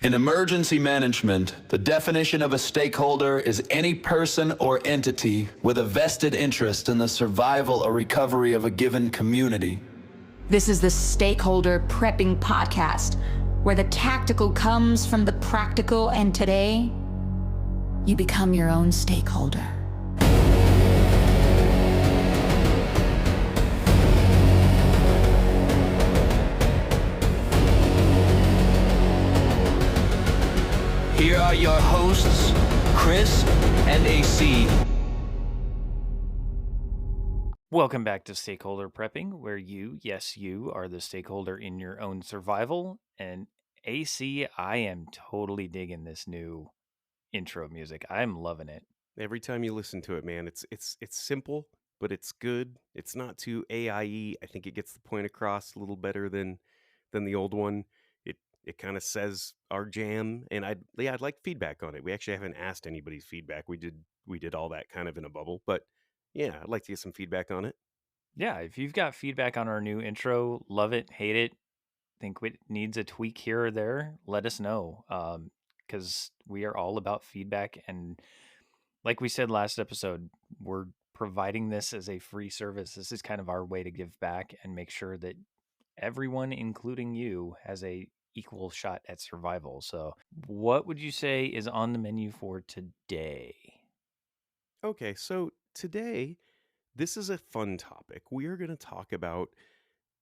In emergency management, the definition of a stakeholder is any person or entity with a vested interest in the survival or recovery of a given community. This is the Stakeholder Prepping podcast, where the tactical comes from the practical, and today, you become your own stakeholder. Here are your hosts, Chris and AC. Welcome back to Stakeholder Prepping, where you are the stakeholder in your own survival. And AC, I am totally digging this new intro music. I'm loving it. Every time you listen to it, man, it's simple, but it's good. It's not too AIE. I think it gets the point across a little better than the old one. It kind of says our jam, and I'd like feedback on it. We actually haven't asked anybody's feedback. We did all that kind of in a bubble, but yeah, I'd like to get some feedback on it. Yeah, if you've got feedback on our new intro, love it, hate it, think it needs a tweak here or there, let us know. Because we are all about feedback, and like we said last episode, we're providing this as a free service. This is kind of our way to give back and make sure that everyone, including you, has a equal shot at survival. So what would you say is on the menu for today? Okay, so today, this is a fun topic. We are going to talk about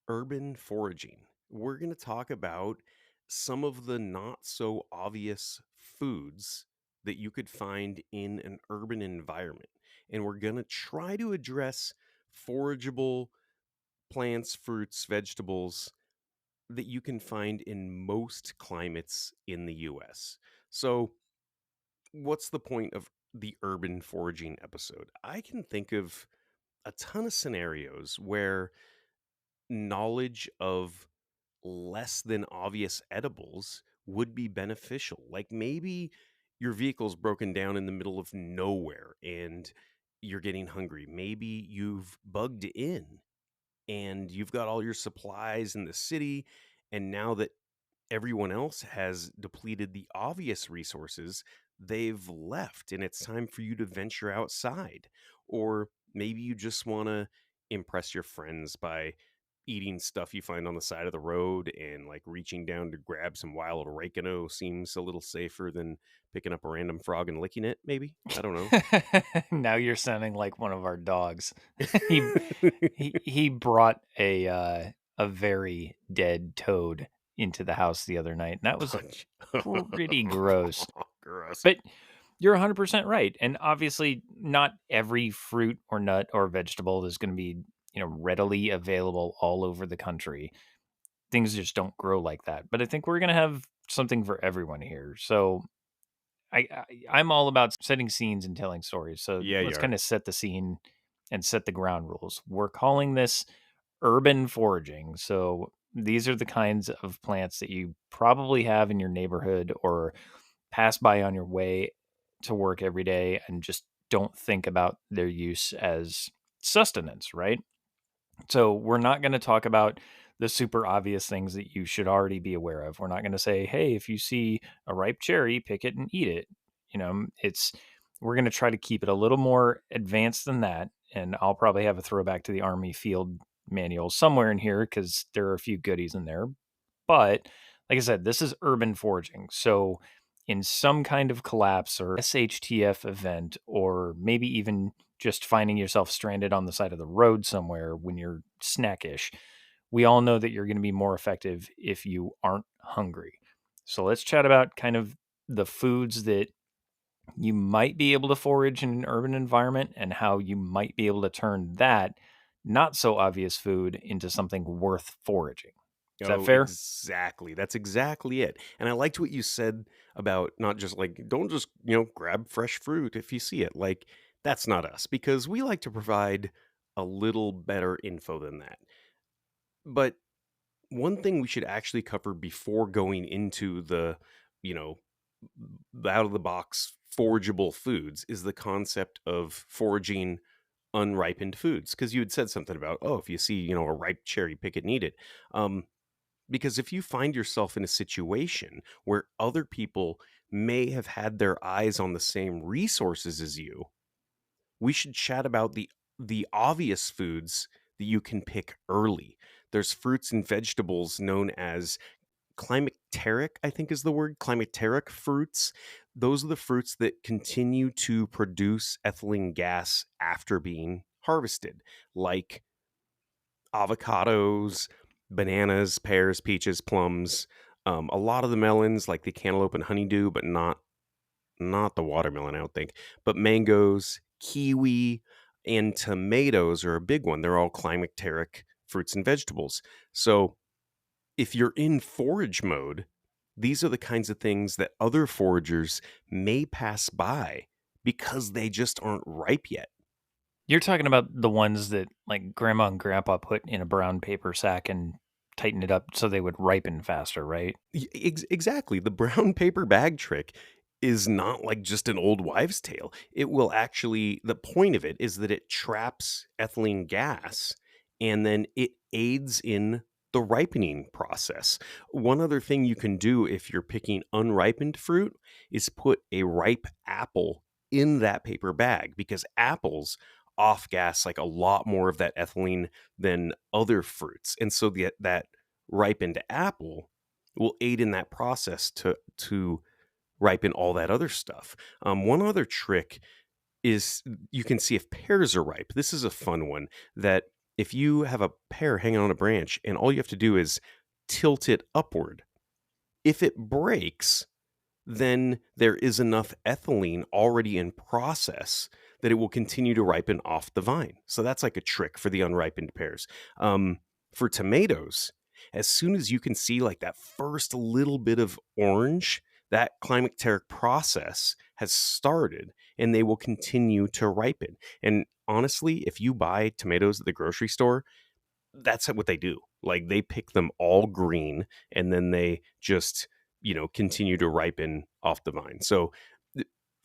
urban foraging. We're going to talk about some of the not so obvious foods that you could find in an urban environment. And we're going to try to address forageable plants, fruits, vegetables that you can find in most climates in the US. So, what's the point of the urban foraging episode? I can think of a ton of scenarios where knowledge of less than obvious edibles would be beneficial. Like maybe your vehicle's broken down in the middle of nowhere and you're getting hungry. Maybe you've bugged in and you've got all your supplies in the city. And now that everyone else has depleted the obvious resources, they've left and it's time for you to venture outside. Or maybe you just want to impress your friends by eating stuff you find on the side of the road, and like reaching down to grab some wild oregano seems a little safer than picking up a random frog and licking it, maybe. I don't know. Now you're sounding like one of our dogs. he brought a very dead toad into the house the other night, and that was pretty gross. Gross. But you're 100% right. And obviously, not every fruit or nut or vegetable is going to be, readily available all over the country. Things just don't grow like that. But I think we're going to have something for everyone here. So I'm all about setting scenes and telling stories. So Yeah, let's you kind are. of set the scene and set the ground rules. We're calling this urban foraging. So these are the kinds of plants that you probably have in your neighborhood or pass by on your way to work every day and just don't think about their use as sustenance, right? So we're not going to talk about the super obvious things that you should already be aware of. We're not going to say, "Hey, if you see a ripe cherry, pick it and eat it." We're going to try to keep it a little more advanced than that, and I'll probably have a throwback to the Army field manual somewhere in here cuz there are a few goodies in there. But like I said, this is urban foraging. So in some kind of collapse or SHTF event, or maybe even just finding yourself stranded on the side of the road somewhere when you're snackish, we all know that you're going to be more effective if you aren't hungry. So let's chat about kind of the foods that you might be able to forage in an urban environment and how you might be able to turn that not so obvious food into something worth foraging. Is that Oh, fair? exactly. That's exactly it. And I liked what you said about not just like, don't just, grab fresh fruit if you see it. Like, that's not us because we like to provide a little better info than that. But one thing we should actually cover before going into the, you know, out of the box forageable foods is the concept of foraging unripened foods. Because you had said something about, oh, if you see, a ripe cherry, pick it and eat it. Because if you find yourself in a situation where other people may have had their eyes on the same resources as you, we should chat about the obvious foods that you can pick early. There's fruits and vegetables known as climacteric, I think is the word, climacteric fruits. Those are the fruits that continue to produce ethylene gas after being harvested, like avocados, bananas, pears, peaches, plums, a lot of the melons, like the cantaloupe and honeydew, but not the watermelon, I don't think. But mangoes, kiwi, and tomatoes are a big one. They're all climacteric fruits and vegetables. So if you're in forage mode, these are the kinds of things that other foragers may pass by because they just aren't ripe yet. You're talking about the ones that like grandma and grandpa put in a brown paper sack and tighten it up so they would ripen faster, right? Exactly. The brown paper bag trick is not like just an old wives' tale. It will actually, the point of it is that it traps ethylene gas and then it aids in the ripening process. One other thing you can do if you're picking unripened fruit is put a ripe apple in that paper bag, because apples off gas like a lot more of that ethylene than other fruits. And so that ripened apple will aid in that process to ripen all that other stuff. One other trick is you can see if pears are ripe. This is a fun one, that if you have a pear hanging on a branch and all you have to do is tilt it upward, if it breaks, then there is enough ethylene already in process that it will continue to ripen off the vine. So that's like a trick for the unripened pears. For tomatoes, as soon as you can see like that first little bit of orange, that climacteric process has started and they will continue to ripen. And honestly, if you buy tomatoes at the grocery store, that's what they do. Like they pick them all green and then they just, continue to ripen off the vine. So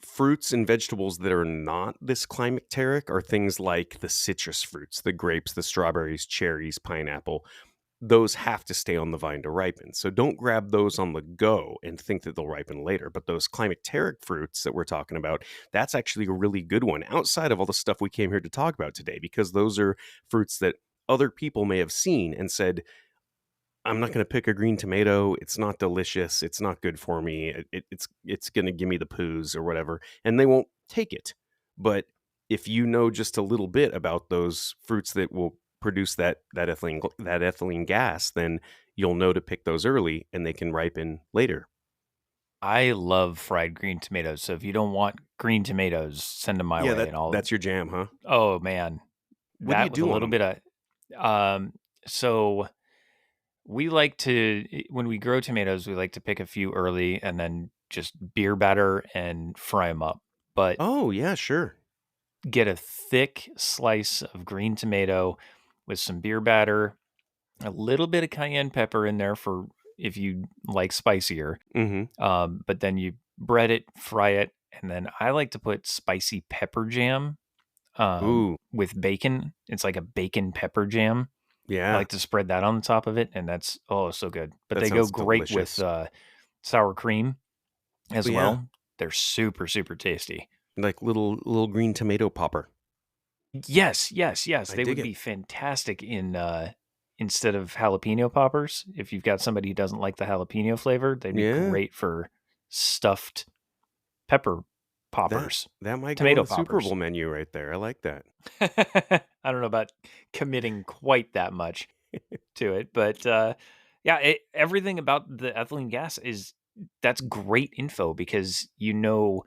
fruits and vegetables that are not this climacteric are things like the citrus fruits, the grapes, the strawberries, cherries, pineapple. Those have to stay on the vine to ripen. So don't grab those on the go and think that they'll ripen later. But those climacteric fruits that we're talking about, that's actually a really good one outside of all the stuff we came here to talk about today, because those are fruits that other people may have seen and said, I'm not going to pick a green tomato. It's not delicious. It's not good for me. It's going to give me the poos or whatever, and they won't take it. But if you know just a little bit about those fruits that will produce that ethylene gas, then you'll know to pick those early, and they can ripen later. I love fried green tomatoes. So if you don't want green tomatoes, send them my Yeah, way, and I'll. that's your jam, huh? Oh man, What do you that with a do on little them? bit of. So we like to when we grow tomatoes, we like to pick a few early and then just beer batter and fry them up. But Oh, yeah, sure. get a thick slice of green tomato with some beer batter, a little bit of cayenne pepper in there for if you like spicier. Mm-hmm. But then you bread it, fry it, and then I like to put spicy pepper jam Ooh, with bacon. It's like a bacon pepper jam. I yeah, like to spread that on the top of it, and that's so good. But that they go sounds great with delicious. sour cream Oh, as yeah, well. They're super, super tasty. like little green tomato popper. Yes, yes, yes. I They dig would it. be fantastic in instead of jalapeno poppers. If you've got somebody who doesn't like the jalapeno flavor, they'd be Yeah. great for stuffed pepper That poppers, that might go on tomato the Super poppers. Bowl menu right there. I like that. I don't know about committing quite that much to it, but yeah, everything about the ethylene gas is that's great info because you know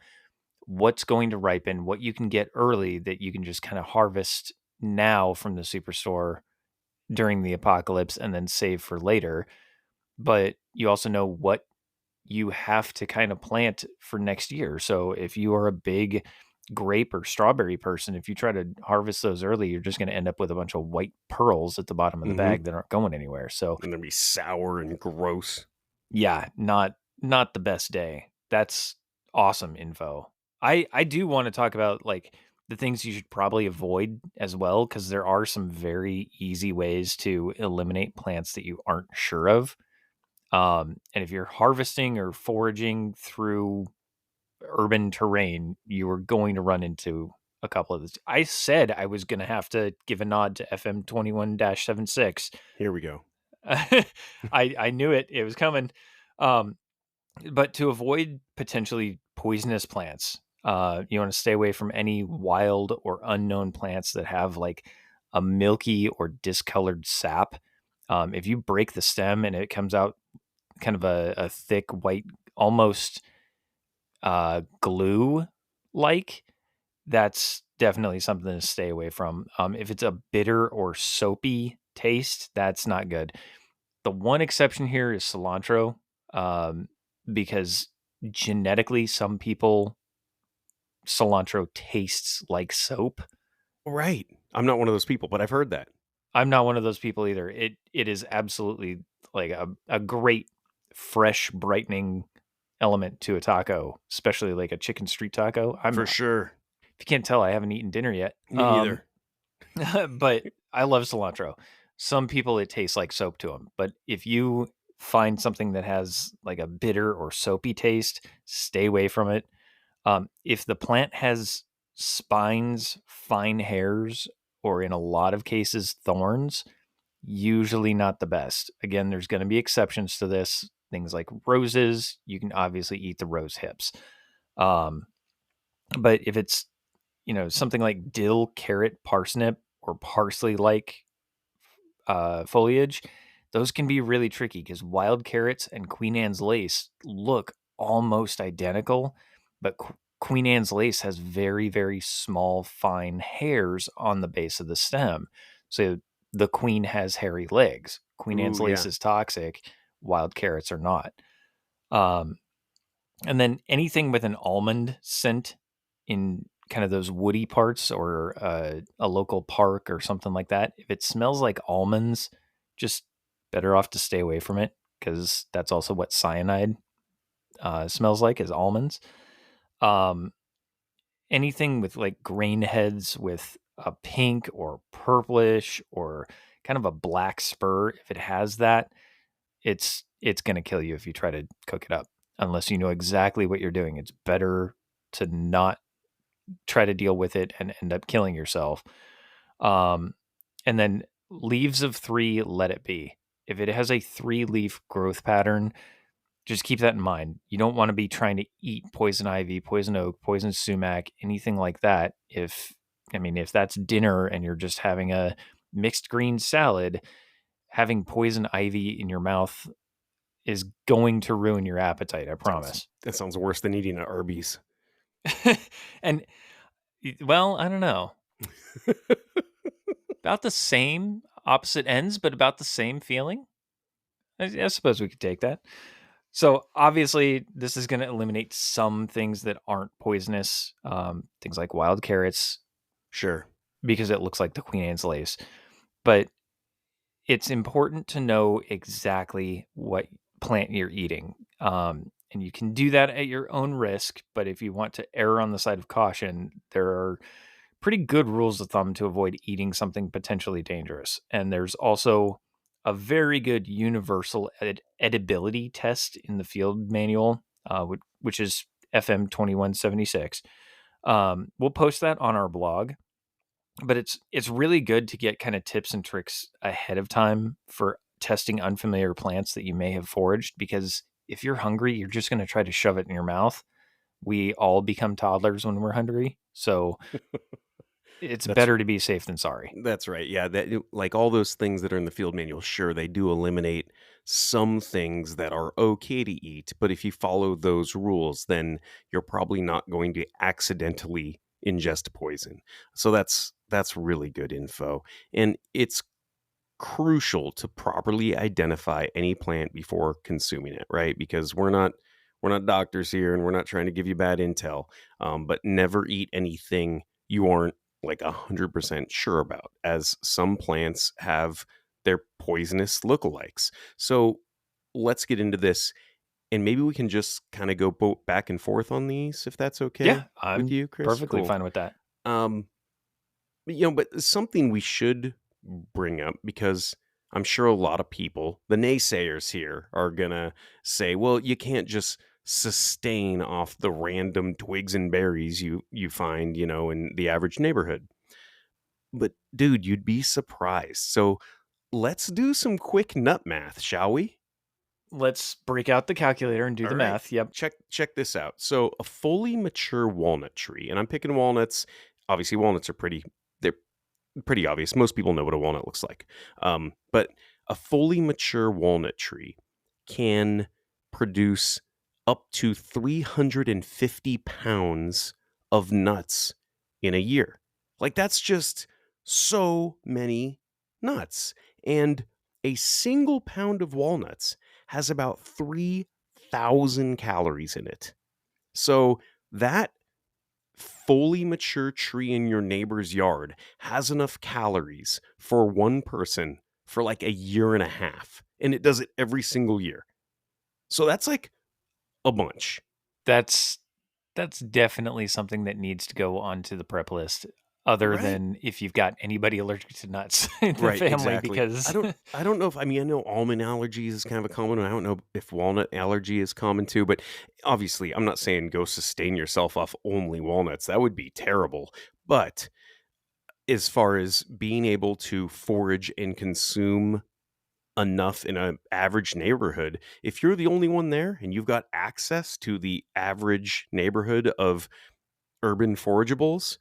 what's going to ripen, what you can get early that you can just kind of harvest now from the superstore during the apocalypse and then save for later. But you also know what you have to kind of plant for next year. So if you are a big grape or strawberry person, if you try to harvest those early, you're just going to end up with a bunch of white pearls at the bottom of the Mhm. bag that aren't going anywhere. So And they'll be sour and gross. yeah, not the best day. That's awesome info. I do want to talk about like the things you should probably avoid as well, because there are some very easy ways to eliminate plants that you aren't sure of. And if you're harvesting or foraging through urban terrain, you are going to run into a couple of this. I said I was going to have to give a nod to FM 21-76. Here we go. I knew it. It was coming. Um, but to avoid potentially poisonous plants, you want to stay away from any wild or unknown plants that have like a milky or discolored sap. If you break the stem and it comes out kind of a thick white, almost glue like, that's definitely something to stay away from. If it's a bitter or soapy taste, that's not good. The one exception here is cilantro, um, because genetically, some people cilantro tastes like soap. Right. I'm not one of those people, but I've heard that. I'm not one of those people either. It is absolutely like a great fresh brightening element to a taco, especially like a chicken street taco. For sure. If you can't tell, I haven't eaten dinner yet. Me neither. But I love cilantro. Some people it tastes like soap to them, but if you find something that has like a bitter or soapy taste, stay away from it. If the plant has spines, fine hairs, or in a lot of cases thorns, usually not the best. Again, there's going to be exceptions to this. Things like roses, you can obviously eat the rose hips. Um, but if it's something like dill, carrot, parsnip, or parsley like foliage, those can be really tricky because wild carrots and Queen Anne's lace look almost identical, but Queen Anne's lace has very, very small, fine hairs on the base of the stem. So the queen has hairy legs. Queen Anne's Ooh, lace yeah. is toxic, wild carrots are not. Um, and then anything with an almond scent in kind of those woody parts or a local park or something like that, if it smells like almonds, just better off to stay away from it because that's also what cyanide smells like is almonds. Um, Anything with like grain heads with a pink or purplish or kind of a black spur, if it has that, it's going to kill you if you try to cook it up. Unless you know exactly what you're doing, it's better to not try to deal with it and end up killing yourself. Um, and then leaves of 3, let it be. If it has a 3-leaf growth pattern, just keep that in mind. You don't want to be trying to eat poison ivy, poison oak, poison sumac, anything like that. If that's dinner and you're just having a mixed green salad, having poison ivy in your mouth is going to ruin your appetite, I promise. That sounds worse than eating at Arby's. And well, I don't know. About the same opposite ends, but about the same feeling. I suppose we could take that. So obviously, this is going to eliminate some things that aren't poisonous, things like wild carrots, Sure. because it looks like the Queen Anne's lace. But it's important to know exactly what plant you're eating. And you can do that at your own risk. But if you want to err on the side of caution, there are pretty good rules of thumb to avoid eating something potentially dangerous. And there's also a very good universal edibility test in the field manual, which is FM 2176. We'll post that on our blog, but it's really good to get kind of tips and tricks ahead of time for testing unfamiliar plants that you may have foraged, because if you're hungry, you're just going to try to shove it in your mouth. We all become toddlers when we're hungry, so it's That's better to be safe than sorry. That's right. Yeah, like all those things that are in the field manual, sure, they do eliminate some things that are okay to eat, but if you follow those rules, then you're probably not going to accidentally ingest poison. So that's really good info. And it's crucial to properly identify any plant before consuming it, right? Because we're not doctors here, and we're not trying to give you bad intel. But never eat anything you aren't like 100% sure about, as some plants have their poisonous lookalikes. So let's get into this, and maybe we can just kind of go back and forth on these, if that's okay Yeah, with I'm you, Chris. perfectly Cool. fine with that. Um, but something we should bring up, because I'm sure a lot of people, the naysayers here, are gonna say, well, you can't just sustain off the random twigs and berries you find, in the average neighborhood. But dude, you'd be surprised. So let's do some quick nut math, shall we? Let's break out the calculator and do All the right. math. Yep. Check this out. So a fully mature walnut tree, and I'm picking walnuts. Obviously, walnuts are they're pretty obvious. Most people know what a walnut looks like. But a fully mature walnut tree can produce up to 350 pounds of nuts in a year. Like, that's just so many nuts. And a single pound of walnuts has about 3,000 calories in it. So that fully mature tree in your neighbor's yard has enough calories for one person for like a year and a half. And it does it every single year. So that's like a bunch. That's that's definitely something that needs to go onto the prep list, other Right. than if you've got anybody allergic to nuts in the Right, family, exactly. because I don't know if I know almond allergies is kind of a common one. I don't know if walnut allergy is common too, but obviously I'm not saying go sustain yourself off only walnuts. That would be terrible. But as far as being able to forage and consume enough in an average neighborhood, if you're the only one there and you've got access to the average neighborhood of urban forageables,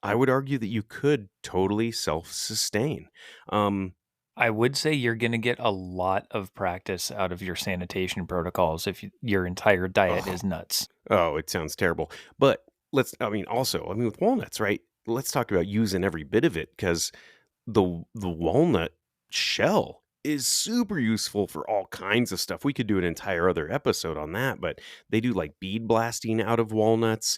I would argue that you could totally self-sustain. Um, I would say you're gonna get a lot of practice out of your sanitation protocols if your entire diet oh, is nuts. oh, it sounds terrible. But with walnuts, right? Let's talk about using every bit of it because the walnut shell is super useful for all kinds of stuff. We could do an entire other episode on that, but they do like bead blasting out of walnuts.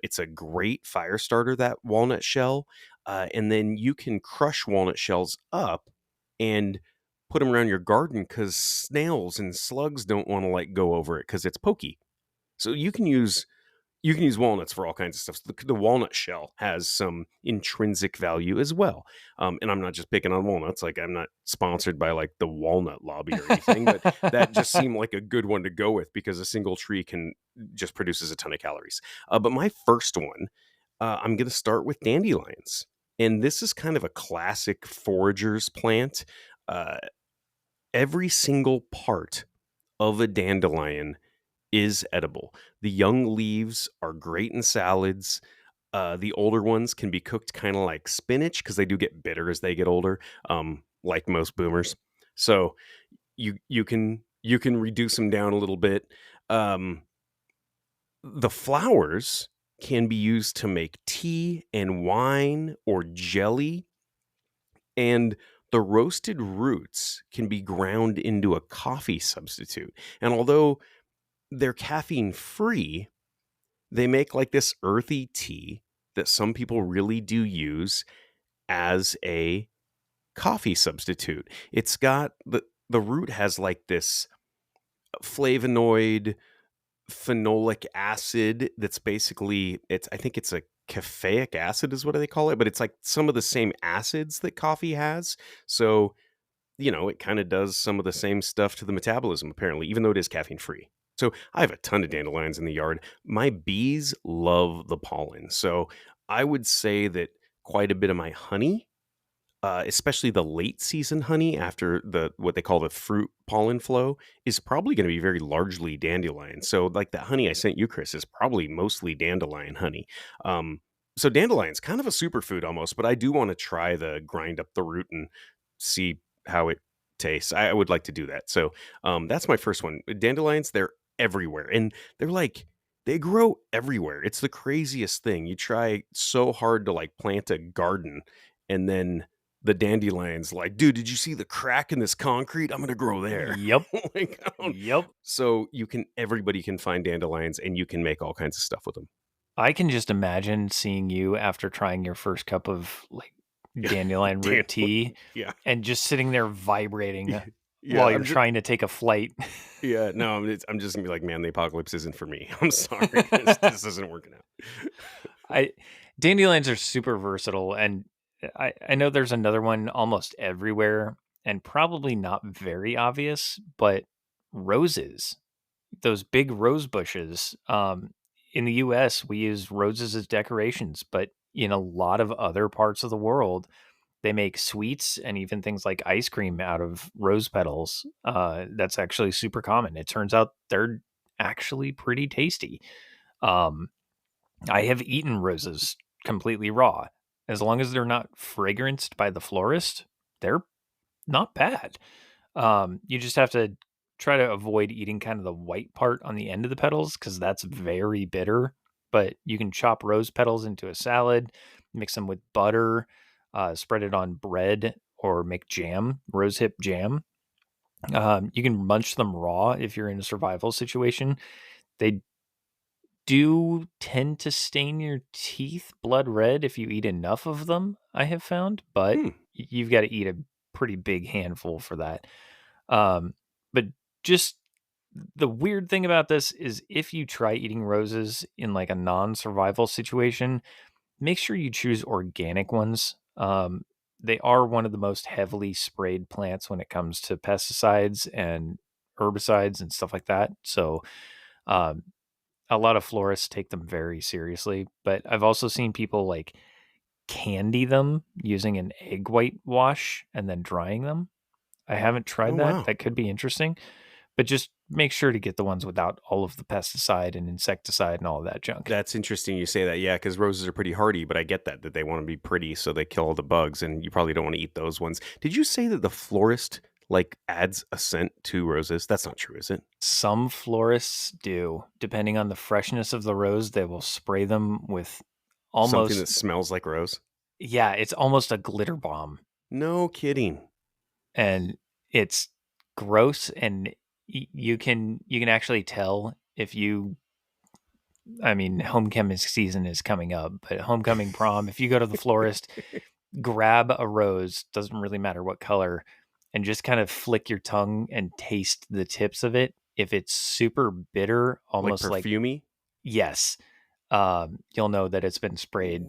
It's a great fire starter, that walnut shell. And then you can crush walnut shells up and put them around your garden because snails and slugs don't want to like go over it because it's pokey. So you can use walnuts for all kinds of stuff. So the walnut shell has some intrinsic value as well. And I'm not just picking on walnuts. Like, I'm not sponsored by like the walnut lobby or anything, but that just seemed like a good one to go with because a single tree can just produces a ton of calories. But my first one, I'm going to start with dandelions. And this is kind of a classic forager's plant. Uh, every single part of a dandelion is edible. The young leaves are great in salads. The older ones can be cooked kind of like spinach because they do get bitter as they get older, like most boomers. So you can reduce them down a little bit. Um, the flowers can be used to make tea and wine or jelly, and the roasted roots can be ground into a coffee substitute. And although they're caffeine free, they make like this earthy tea that some people really do use as a coffee substitute. It's got the root has like this flavonoid phenolic acid that's basically I think it's a caffeic acid is what they call it, but it's like some of the same acids that coffee has. So it kind of does some of the same stuff to the metabolism, apparently, even though it is caffeine free. So I have a ton of dandelions in the yard. My bees love the pollen. So I would say that quite a bit of my honey, especially the late season honey after what they call the fruit pollen flow, is probably going to be very largely dandelion. So like that honey I sent you, Chris, is probably mostly dandelion honey. So dandelion's kind of a superfood almost, but I do want to try the grind up the root and see how it tastes. I would like to do that. So that's my first one. Dandelions, they're everywhere, and they grow everywhere. It's the craziest thing. You try so hard to like plant a garden, and then the dandelions like, dude, did you see the crack in this concrete? I'm gonna grow there. Yep. Like, Yep. so everybody can find dandelions, and you can make all kinds of stuff with them. I can just imagine seeing you after trying your first cup of like dandelion root tea Yeah, and just sitting there vibrating yeah. while you're trying to take a flight. Yeah, no, I'm just gonna be like, man, the apocalypse isn't for me. I'm sorry, this isn't working out. I Dandelions are super versatile, and I know there's another one almost everywhere and probably not very obvious, but roses, those big rose bushes. In the US, we use roses as decorations, but in a lot of other parts of the world, they make sweets and even things like ice cream out of rose petals. That's actually super common. It turns out they're actually pretty tasty. Um, I have eaten roses completely raw. As long as they're not fragranced by the florist, they're not bad. You just have to try to avoid eating kind of the white part on the end of the petals because that's very bitter. But you can chop rose petals into a salad, mix them with butter, spread it on bread, or make jam, rosehip jam. You can munch them raw if you're in a survival situation. They do tend to stain your teeth blood red if you eat enough of them, I have found, but Hmm. you've got to eat a pretty big handful for that. But just the weird thing about this is if you try eating roses in like a non-survival situation, make sure you choose organic ones. They are one of the most heavily sprayed plants when it comes to pesticides and herbicides and stuff like that. So, um, a lot of florists take them very seriously, but I've also seen people like candy them using an egg white wash and then drying them. I haven't Oh, tried that. wow. That could be interesting, but just make sure to get the ones without all of the pesticide and insecticide and all of that junk. That's interesting you say that. Yeah, because roses are pretty hardy, but I get that they want to be pretty, so they kill all the bugs, and you probably don't want to eat those ones. Did you say that the florist like adds a scent to roses? That's not true, is it? Some florists do, depending on the freshness of the rose, they will spray them with Something that almost, smells like rose? yeah, it's almost a glitter bomb. No kidding. And it's gross and you can actually tell if you I mean homecoming season is coming up, but homecoming prom, if you go to the florist, grab a rose, doesn't really matter what color, and just kind of flick your tongue and taste the tips of it. If it's super bitter, Like almost like, perfumey? yes, you'll know that it's been sprayed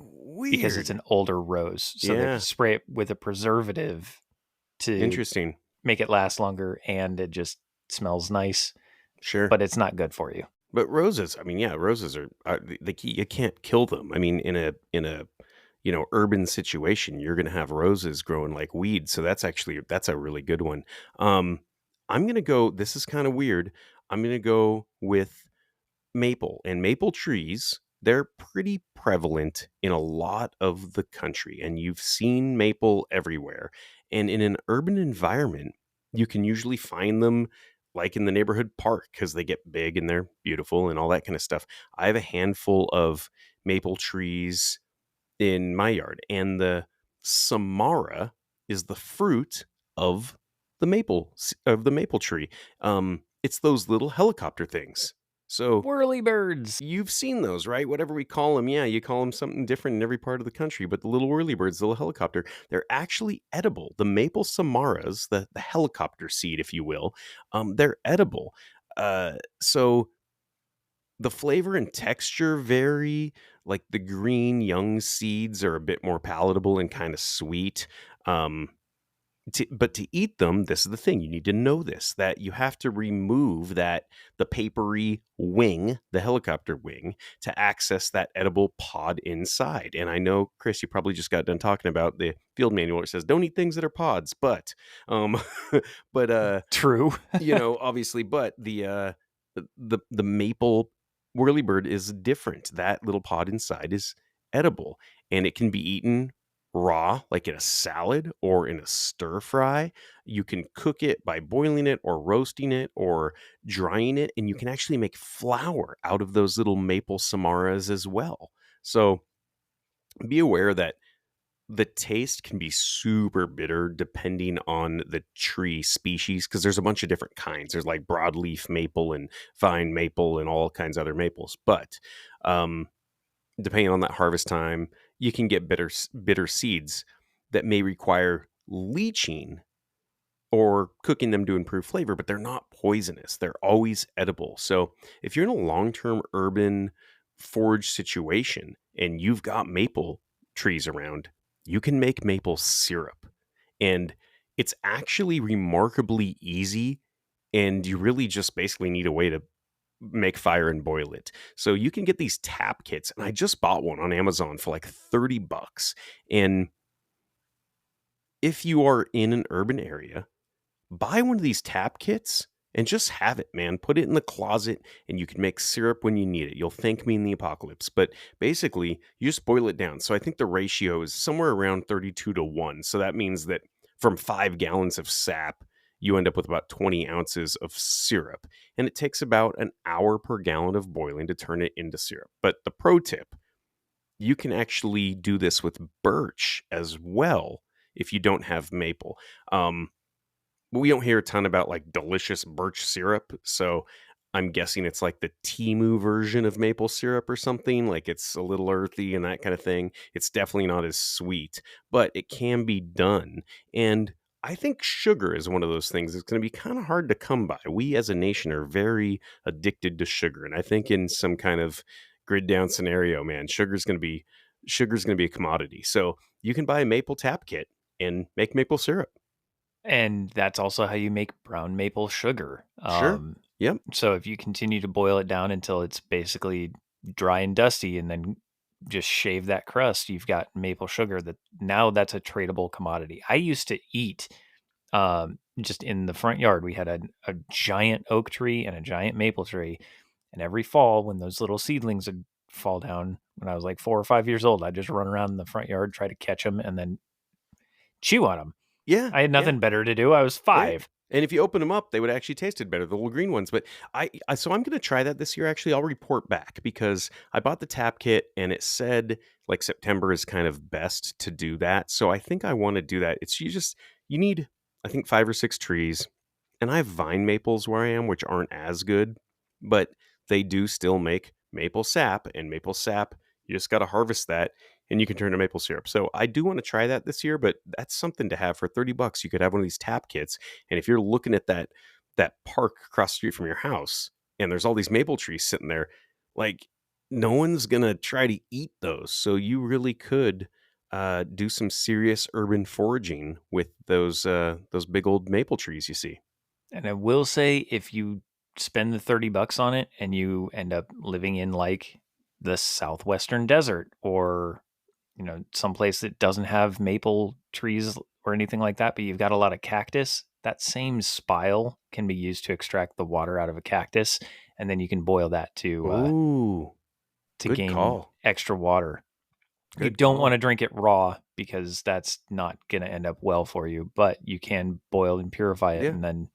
because it's Weird. an older rose. So they Yeah, spray it with a preservative to interesting. make it last longer, and it just smells nice, Sure. but it's not good for you. But roses, I mean, yeah, roses are the key. You can't kill them. I mean, in a urban situation, you're gonna have roses growing like weeds. So that's a really good one. Um, I'm gonna go. This is kind of weird. I'm gonna go with maple. And maple trees, they're pretty prevalent in a lot of the country, and you've seen maple everywhere. And in an urban environment, you can usually find them like in the neighborhood park because they get big and they're beautiful and all that kind of stuff. I have a handful of maple trees in my yard, and the samara is the fruit of the maple tree. It's those little helicopter things. So Whirly birds. you've seen those, right? Whatever we call them, yeah, you call them something different in every part of the country. But the little whirly birds, the little helicopter, they're actually edible. The maple samaras, the helicopter seed, if you will, they're edible. So the flavor and texture vary. Like the green young seeds are a bit more palatable and kind of sweet. Um, but to eat them, this is the thing. You need to know this, that you have to remove the papery wing, the helicopter wing, to access that edible pod inside. And I know, Chris, you probably just got done talking about the field manual where it says don't eat things that are pods, but um but True. obviously, but the maple whirlybird is different. That little pod inside is edible, and it can be eaten raw, like in a salad or in a stir fry. You can cook it by boiling it or roasting it or drying it, and you can actually make flour out of those little maple samaras as well. So be aware that the taste can be super bitter depending on the tree species because there's a bunch of different kinds. There's like broadleaf maple and vine maple and all kinds of other maples. But um, depending on that harvest time, you can get bitter seeds that may require leaching or cooking them to improve flavor, but they're not poisonous. They're always edible. So if you're in a long-term urban forage situation and you've got maple trees around, you can make maple syrup. And It's actually remarkably easy, and you really just basically need a way to make fire and boil it. So you can get these tap kits, and I just bought one on Amazon for like 30 bucks. And if you are in an urban area, buy one of these tap kits and just have it, man. Put it in the closet and you can make syrup when you need it. You'll thank me in the apocalypse. But basically, you just boil it down. So I think the ratio is somewhere around 32 to 1. So that means that from 5 gallons of sap, you end up with about 20 ounces of syrup. And it takes about an hour per gallon of boiling to turn it into syrup. But the pro tip, you can actually do this with birch as well if you don't have maple. We don't hear a ton about like delicious birch syrup, so I'm guessing it's like the Timu version of maple syrup or something. Like it's a little earthy and that kind of thing. It's definitely not as sweet, but it can be done. And I think sugar is one of those things that's going to be kind of hard to come by. We as a nation are very addicted to sugar, and I think in some kind of grid down scenario, man, sugar's going to be a commodity. So you can buy a maple tap kit and make maple syrup. And that's also how you make brown maple sugar. Sure. Yep. So if you continue to boil it down until it's basically dry and dusty and then just shave that crust, you've got maple sugar that now that's a tradable commodity. I used to eat just in the front yard. We had a giant oak tree and a giant maple tree. And every fall when those little seedlings would fall down when I was like 4 or 5 years old, I'd just run around in the front yard, try to catch them and then chew on them. Yeah, I had yeah, nothing better to do. I was yeah. 5. And if you open them up, they would actually tasted better, the little green ones. But so I'm going to try that this year. Actually, I'll report back because I bought the tap kit and it said like September is kind of best to do that. So I think I want to do that. You need, I think 5 or 6 trees, and I have vine maples where I am, which aren't as good, but they do still make maple sap, and maple sap, you just got to harvest that and you can turn to maple syrup. So I do want to try that this year, but that's something to have for 30 bucks. You could have one of these tap kits. And if you're looking at that park across the street from your house and there's all these maple trees sitting there, like no one's going to try to eat those. So you really could do some serious urban foraging with those big old maple trees you see. And I will say, if you spend the $30 on it and you end up living in like the southwestern desert or, someplace that doesn't have maple trees or anything like that, but you've got a lot of cactus, that same spile can be used to extract the water out of a cactus. And then you can boil that Ooh, to good gain call. extra water. You Good don't want to call. drink it raw because that's not going to end up well for you, but you can boil and purify it Yeah. and then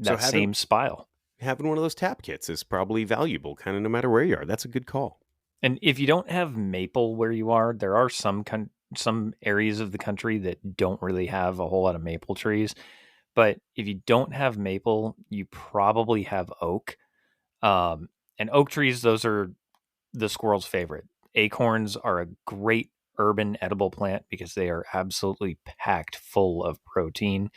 So that same spile. having one of those tap kits is probably valuable, kind of no matter where you are. That's a good call. And if you don't have maple where you are, there are some areas of the country that don't really have a whole lot of maple trees. But if you don't have maple, you probably have oak. And oak trees, those are the squirrel's favorite. Acorns are a great urban edible plant because they are absolutely packed full of protein.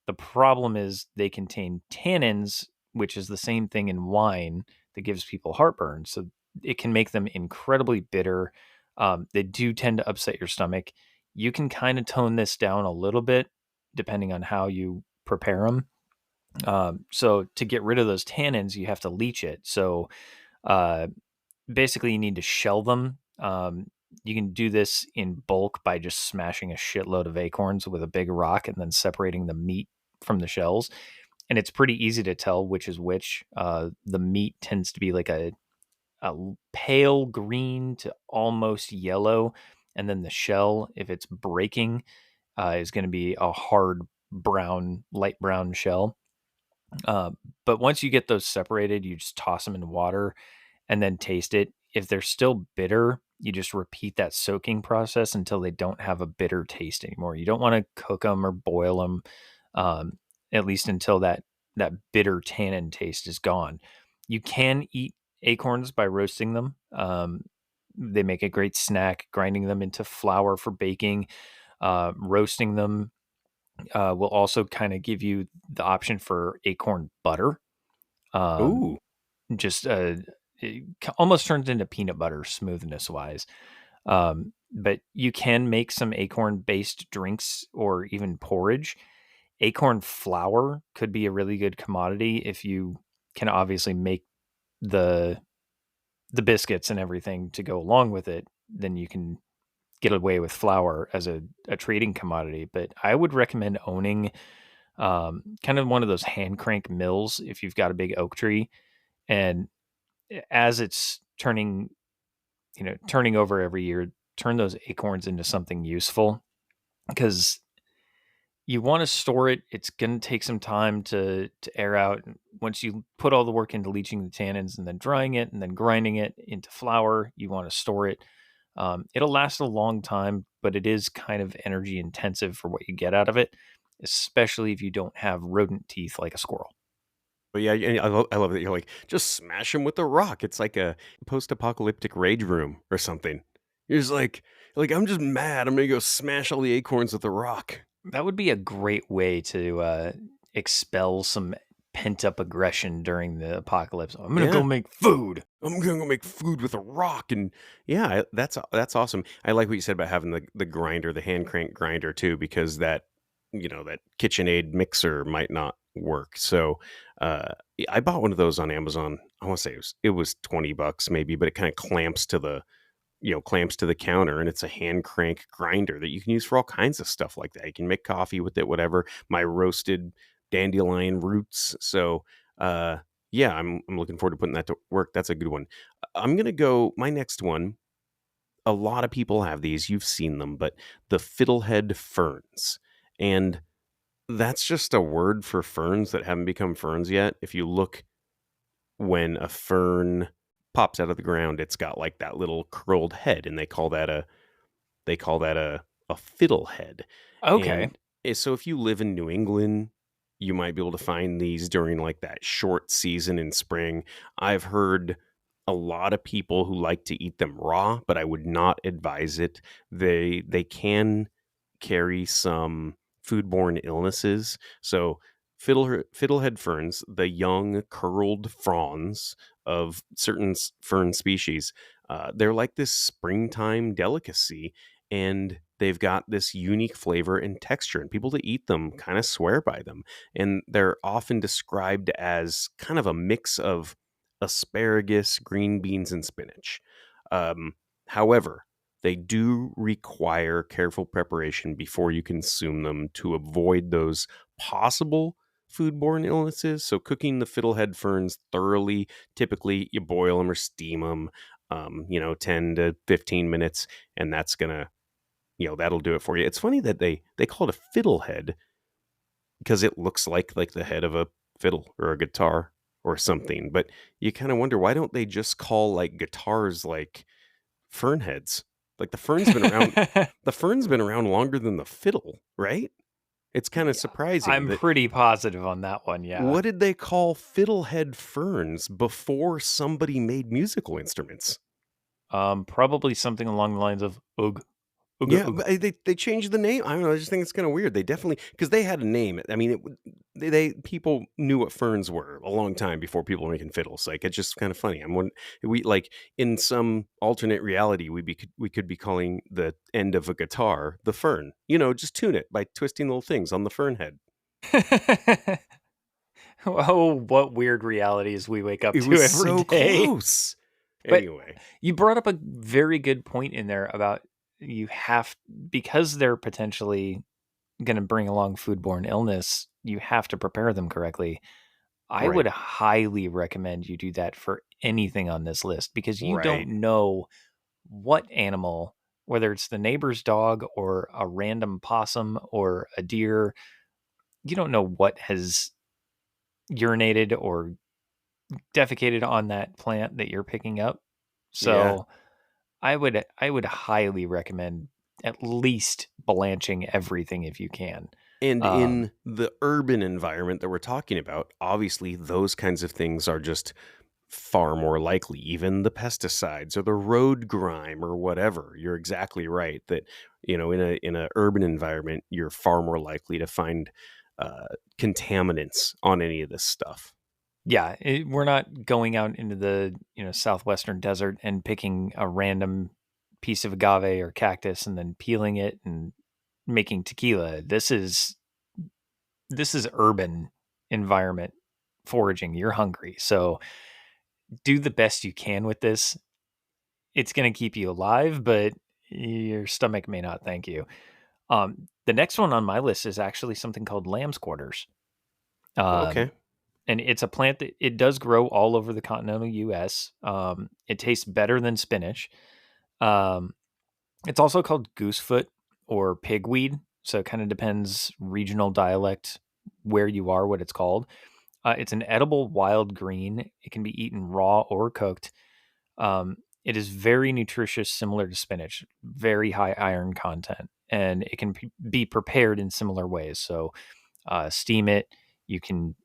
The problem is they contain tannins, which is the same thing in wine that gives people heartburn. So it can make them incredibly bitter. They do tend to upset your stomach. You can kind of tone this down a little bit depending on how you prepare them. So to get rid of those tannins, you have to leach it. So uh, basically, you need to shell them. You can do this in bulk by just smashing a shitload of acorns with a big rock and then separating the meat from the shells. And it's pretty easy to tell which is which. The meat tends to be like a pale green to almost yellow. And then the shell, if it's breaking, is going to be a hard brown, light brown shell. Uh, but once you get those separated, you just toss them in water and then taste it. If they're still bitter, you just repeat that soaking process until they don't have a bitter taste anymore. You don't want to cook them or boil them, at least until that bitter tannin taste is gone. You can eat acorns by roasting them. They make a great snack. Grinding them into flour for baking, roasting them will also kind of give you the option for acorn butter. Um, Ooh, just it almost turns into peanut butter smoothness wise. But you can make some acorn based drinks or even porridge. Acorn flour could be a really good commodity if you can obviously make the biscuits and everything to go along with it. Then you can get away with flour as a trading commodity. But I would recommend owning kind of one of those hand crank mills if you've got a big oak tree. And as it's turning over every year, turn those acorns into something useful, because you want to store it. It's going to take some time to air out. And once you put all the work into leaching the tannins and then drying it and then grinding it into flour, you want to store it. It'll last a long time, but it is kind of energy intensive for what you get out of it, especially if you don't have rodent teeth like a squirrel. But yeah, and I love that you're like, just smash him with a rock. It's like a post-apocalyptic rage room or something. You're just like I'm just mad. I'm gonna go smash all the acorns with a rock. That would be a great way to expel some pent up aggression during the apocalypse. I'm gonna go Yeah, make food. I'm gonna go make food with a rock, and yeah, that's awesome. I like what you said about having the grinder, the hand crank grinder too, because that KitchenAid mixer might not work. So I bought one of those on Amazon. I want to say it was $20 maybe, but it kind of clamps to the counter, and it's a hand crank grinder that you can use for all kinds of stuff like that. You can make coffee with it, whatever. My roasted dandelion roots. So yeah, I'm looking forward to putting that to work. That's a good one. I'm gonna go my next one. A lot of people have these. You've seen them, but the fiddlehead ferns. And that's just a word for ferns that haven't become ferns yet. If you look when a fern pops out of the ground, it's got like that little curled head, and they call that a fiddlehead. Okay. And so if you live in New England, you might be able to find these during like that short season in spring. I've heard a lot of people who like to eat them raw, but I would not advise it. They can carry some foodborne illnesses. So fiddlehead ferns, the young curled fronds of certain fern species, they're like this springtime delicacy, and they've got this unique flavor and texture, and people that eat them kind of swear by them. And they're often described as kind of a mix of asparagus, green beans, and spinach. However, they do require careful preparation before you consume them to avoid those possible foodborne illnesses. So, cooking the fiddlehead ferns thoroughly, typically you boil them or steam them, 10 to 15 minutes, and that'll do it for you. It's funny that they call it a fiddlehead because it looks like the head of a fiddle or a guitar or something. But you kind of wonder, why don't they just call like guitars like fern heads? Like the fern's been around longer than the fiddle, right? It's kind of surprising I'm that. pretty positive on that one. Yeah. What did they call fiddlehead ferns before somebody made musical instruments? Probably something along the lines of ugh, ugh, Yeah, ugh. but they changed the name. I don't know. I just think it's kind of weird. They definitely, because they had a name. I mean, people knew what ferns were a long time before people were making fiddles. Like, it's just kind of funny. We like in some alternate reality, we could be calling the end of a guitar the fern. Just tune it by twisting little things on the fern head. Oh, what weird realities we wake up It to was every so day. close. But Anyway, you brought up a very good point in there about because they're potentially going to bring along foodborne illness, you have to prepare them correctly. I right, would highly recommend you do that for anything on this list, because you right. don't know what animal, whether it's the neighbor's dog or a random possum or a deer, you don't know what has urinated or defecated on that plant that you're picking up. Yeah. So I would highly recommend at least blanching everything if you can. And Um, in the urban environment that we're talking about, obviously those kinds of things are just far more likely. Even the pesticides or the road grime or whatever. You're exactly right that in a urban environment, you're far more likely to find contaminants on any of this stuff. yeah, we're not going out into the southwestern desert and picking a random piece of agave or cactus and then peeling it and making tequila. this is urban environment foraging. You're hungry. So do the best you can with this. It's going to keep you alive, but your stomach may not thank you. The next one on my list is actually something called lamb's quarters. Um, Okay. and it's a plant that it does grow all over the continental US. It tastes better than spinach. Um, it's also called goosefoot or pigweed. So it kind of depends regional dialect where you are, what it's called. It's an edible wild green. It can be eaten raw or cooked. It is very nutritious, similar to spinach, very high iron content, and it can be prepared in similar ways. So, steam it. You can,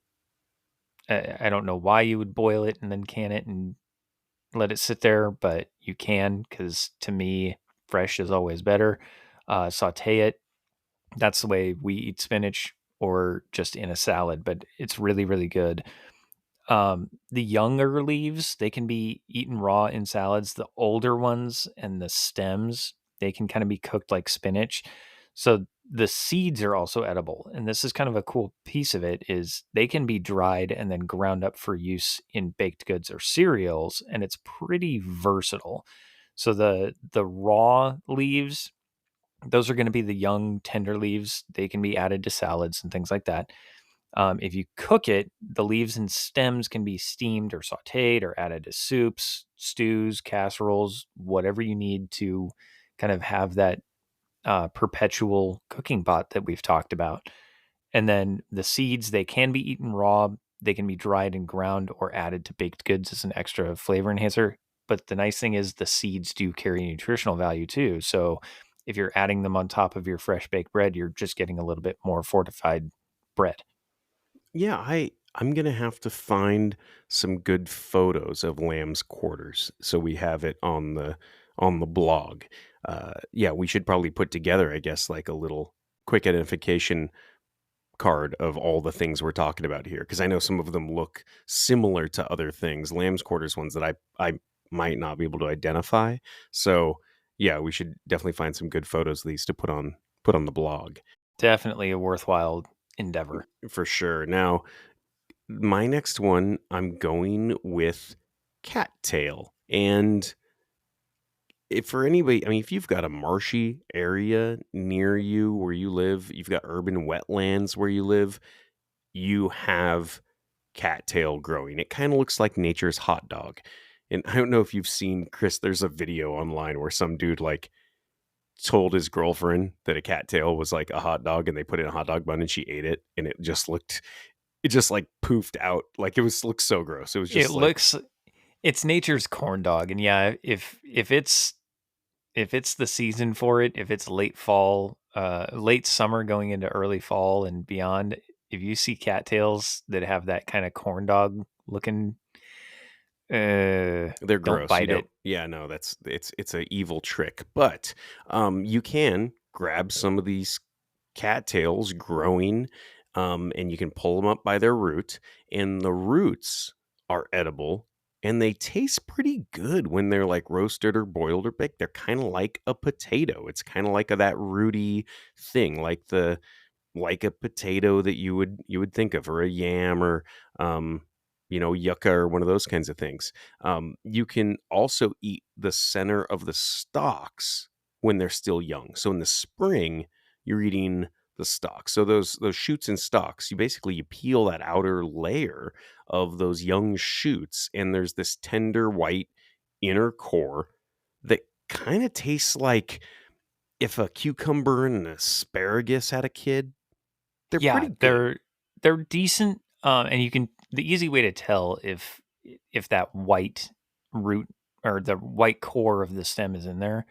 I don't know why you would boil it and then can it and let it sit there, but you can because to me, fresh is always better. Saute it. That's the way we eat spinach or just in a salad, but it's really, really good. The younger leaves, they can be eaten raw in salads. The older ones and the stems, they can kind of be cooked like spinach. So the seeds are also edible. And this is kind of a cool piece of it is they can be dried and then ground up for use in baked goods or cereals, and it's pretty versatile. So the raw leaves, those are going to be the young tender leaves. They can be added to salads and things like that. If you cook it, the leaves and stems can be steamed or sauteed or added to soups, stews, casseroles, whatever you need to kind of have that perpetual cooking pot that we've talked about. And then the seeds, they can be eaten raw. They can be dried and ground or added to baked goods as an extra flavor enhancer. But the nice thing is the seeds do carry nutritional value too. So if you're adding them on top of your fresh baked bread, you're just getting a little bit more fortified bread. Yeah, I'm gonna have to find some good photos of lamb's quarters so we have it on the blog. Yeah, we should probably put together, I guess, like a little quick identification card of all the things we're talking about here because I know some of them look similar to other things. Lamb's quarters ones that I might not be able to identify. So yeah, we should definitely find some good photos of these to put on the blog Definitely a worthwhile endeavor. for sure. Now, my next one, I'm going with cattail. And if for anybody, I mean, if you've got a marshy area near you where you live, you've got urban wetlands where you live, you have cattail growing. It kind of looks like nature's hot dog. And I don't know if you've seen, Chris, there's a video online where some dude like told his girlfriend that a cattail was like a hot dog and they put it in a hot dog bun and she ate it and it just like poofed out. Like looked so gross. It was It just like looks it's nature's corn dog, and yeah, if it's the season for it, if it's late fall, late summer going into early fall and beyond, if you see cattails that have that kind of corn dog looking, they're don't gross. You bite don't. it. Yeah, no, it's a evil trick. But you can grab some of these cattails growing, and you can pull them up by their root, and the roots are edible. And they taste pretty good when they're like roasted or boiled or baked. They're kind of like a potato. It's kind of like that rooty thing, like a potato that you would think of, or a yam, or yucca, or one of those kinds of things. You can also eat the center of the stalks when they're still young. So in the spring, you're eating the stalks. So those shoots and stalks, you peel that outer layer of those young shoots, and there's this tender white inner core that kind of tastes like if a cucumber and an asparagus had a kid. They're Yeah, pretty good. they're decent, and you can the easy way to tell if that white root or the white core of the stem is in there.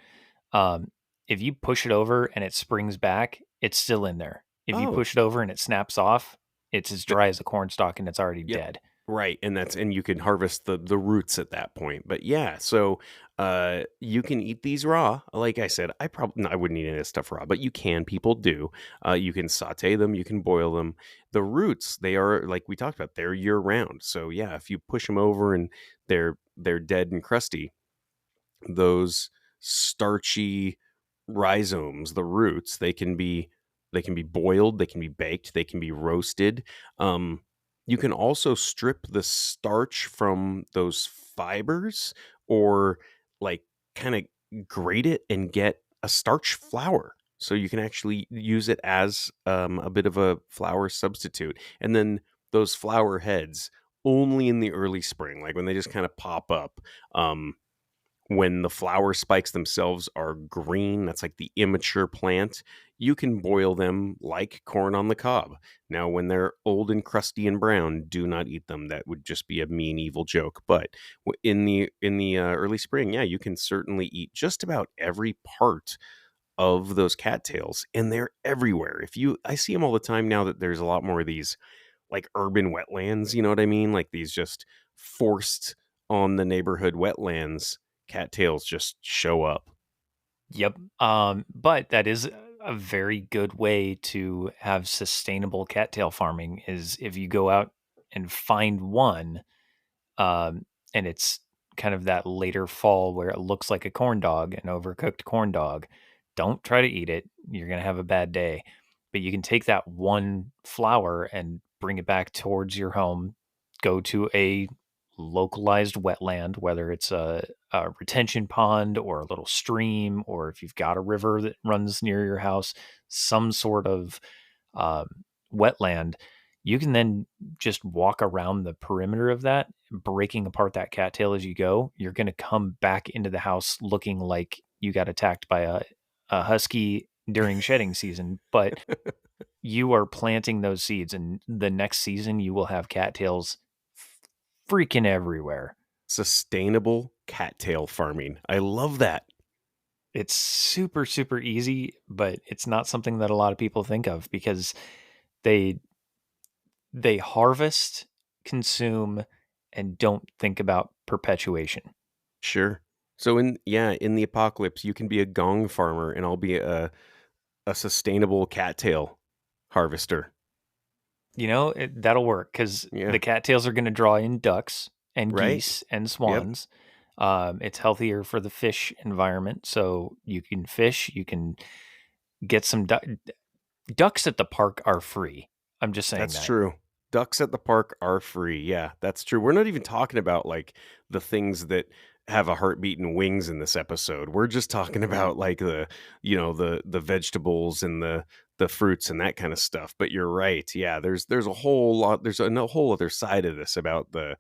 Um, if you push it over and it springs back, it's still in there. If you Oh, push it over and it snaps off, it's as th dry as a corn stalk and it's already yep. dead. Right, and you can harvest the roots at that point. But yeah, so, you can eat these raw. Like I said, I wouldn't eat any of this stuff raw, but you can, people do. You can sauté them, you can boil them. The roots, they are like we talked about, they're year-round. So yeah, if you push them over and they're dead and crusty, those starchy rhizomes, the roots, they can be They can be boiled, they can be baked, they can be roasted. Um, you can also strip the starch from those fibers or like kind of grate it and get a starch flour. So you can actually use it as a bit of a flour substitute. And then those flower heads only in the early spring, like when they just kind of pop up. Um, when the flower spikes themselves are green, that's like the immature plant, you can boil them like corn on the cob. Now, when they're old and crusty and brown, do not eat them. That would just be a mean, evil joke. But in the early spring, yeah, you can certainly eat just about every part of those cattails, and they're everywhere. I see them all the time now that there's a lot more of these like urban wetlands, you know what I mean? Like these just forced on the neighborhood wetlands, cattails just show up. Yep. But that is a very good way to have sustainable cattail farming is if you go out and find one, um, and it's kind of that later fall where it looks like a corn dog, an overcooked corn dog. Don't try to eat it. You're gonna have a bad day. But you can take that one flower and bring it back towards your home. Go to a localized wetland, whether it's a retention pond or a little stream, or if you've got a river that runs near your house, some sort of um, wetland. You can then just walk around the perimeter of that, breaking apart that cattail as you go. You're going to come back into the house looking like you got attacked by a husky during shedding season, but you are planting those seeds, and the next season you will have cattails freaking everywhere. Sustainable cattail farming. I love that. It's super, super easy, but it's not something that a lot of people think of because they they harvest, consume, and don't think about perpetuation. Sure. So in the apocalypse, you can be a gong farmer and I'll be a sustainable cattail harvester. That'll work because Yeah. the cattails are going to draw in ducks and Right? geese and Yep. swans. It's healthier for the fish environment, so you can fish. You can get some ducks at the park are free. I'm just saying That's that. true. Ducks at the park are free. Yeah, that's true. We're not even talking about like the things that have a heartbeat and wings in this episode. We're just talking about like the vegetables and the fruits and that kind of stuff. But you're right. Yeah, there's a whole lot there's a whole other side of this about the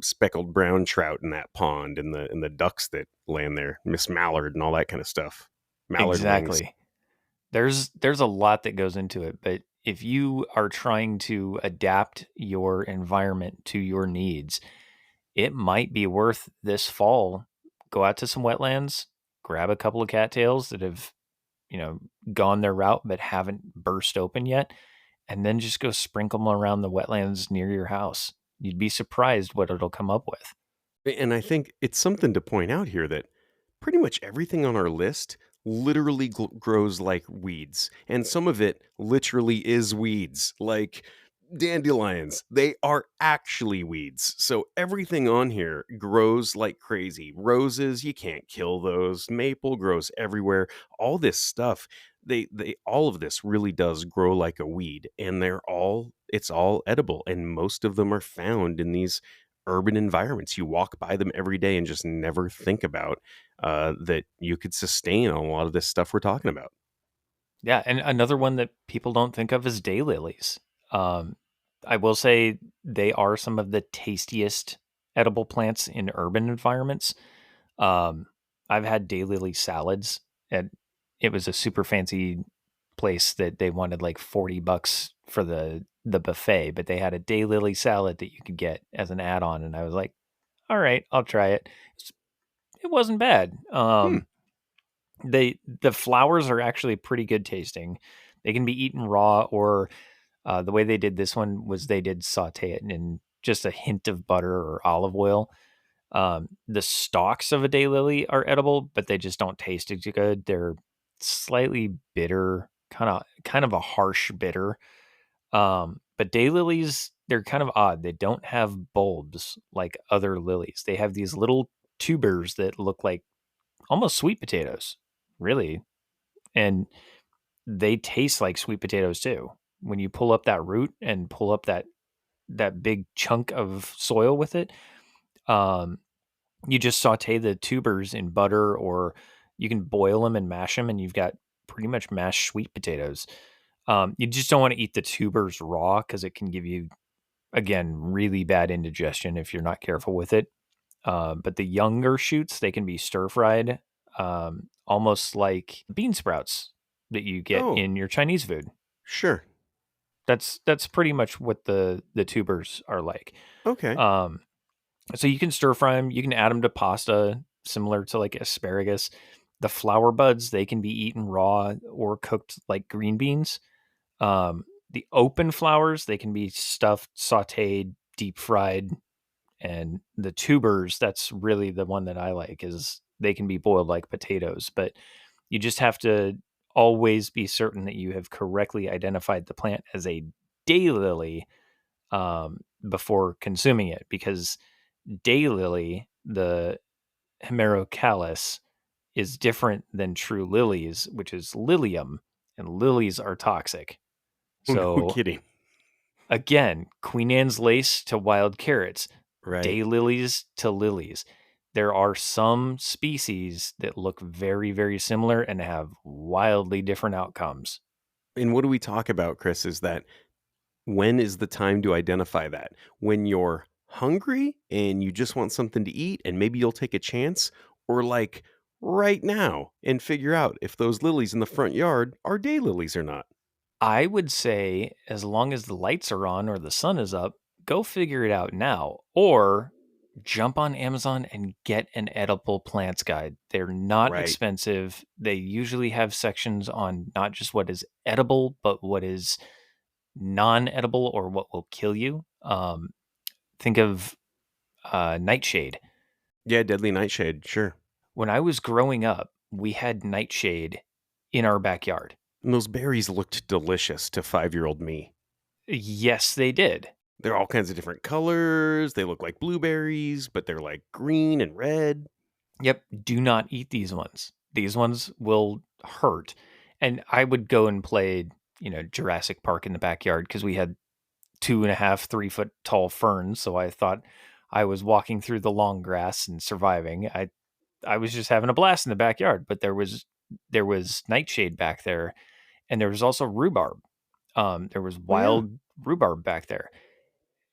speckled brown trout in that pond and the ducks that land there, Miss Mallard and all that kind of stuff. Mallard wings. Exactly. There's a lot that goes into it, but if you are trying to adapt your environment to your needs, it might be worth this fall go out to some wetlands, grab a couple of cattails that have, you know, gone their route but haven't burst open yet, and then just go sprinkle them around the wetlands near your house. You'd be surprised what it'll come up with. And I think it's something to point out here that pretty much everything on our list literally grows like weeds. And some of it literally is weeds, like dandelions. They are actually weeds. So everything on here grows like crazy. Roses, you can't kill those. Maple grows everywhere. All this stuff, they all of this really does grow like a weed and it's all edible and most of them are found in these urban environments. You walk by them every day and just never think about that you could sustain a lot of this stuff we're talking about. Yeah, and another one that people don't think of is daylilies. Um, I will say they are some of the tastiest edible plants in urban environments. Um, I've had daylily salads, and it was a super fancy place that they wanted like $40 for the buffet, but they had a daylily salad that you could get as an add-on, and I was like, "All right, I'll try it." It wasn't bad. Hmm. The flowers are actually pretty good tasting. They can be eaten raw, or the way they did this one was they did saute it in just a hint of butter or olive oil. The stalks of a daylily are edible, but they just don't taste as good. They're slightly bitter, kind of a harsh bitter. But daylilies, they're kind of odd. They don't have bulbs like other lilies. They have these little tubers that look like almost sweet potatoes, really. And they taste like sweet potatoes too. When you pull up that root and pull up that big chunk of soil with it, um, you just saute the tubers in butter, or you can boil them and mash them, and you've got pretty much mashed sweet potatoes. You just don't want to eat the tubers raw because it can give you, again, really bad indigestion if you're not careful with it. But the younger shoots, they can be stir fried, almost like bean sprouts that you get Oh, in your Chinese food. sure. That's pretty much what the tubers are like. Okay. Um, so you can stir fry them. You can add them to pasta, similar to like asparagus. The flower buds, they can be eaten raw or cooked like green beans. The open flowers, they can be stuffed, sautéed, deep fried, and the tubers, that's really the one that I like, is they can be boiled like potatoes, but you just have to always be certain that you have correctly identified the plant as a daylily before consuming it, because daylily, the hemerocallis, is different than true lilies, which is lilium, and lilies are toxic. No So kidding. again, Queen Anne's lace to wild carrots, Right. daylilies to lilies. There are some species that look very, very similar and have wildly different outcomes. And what do we talk about, Chris, is that when is the time to identify that? When you're hungry and you just want something to eat and maybe you'll take a chance, or like right now and figure out if those lilies in the front yard are daylilies or not. I would say, as long as the lights are on or the sun is up, go figure it out now, or jump on Amazon and get an edible plants guide. They're not Right. expensive. They usually have sections on not just what is edible, but what is non-edible or what will kill you. Think of nightshade. Yeah, deadly nightshade, sure. When I was growing up, we had nightshade in our backyard. And those berries looked delicious to 5-year-old me. Yes, they did. They're all kinds of different colors. They look like blueberries, but they're like green and red. Yep, do not eat these ones. These ones will hurt. And I would go and play, Jurassic Park in the backyard because we had 2.5, 3 foot tall ferns. So I thought I was walking through the long grass and surviving. I was just having a blast in the backyard, but there was nightshade back there, and there was also rhubarb. There was Oh yeah. wild rhubarb back there.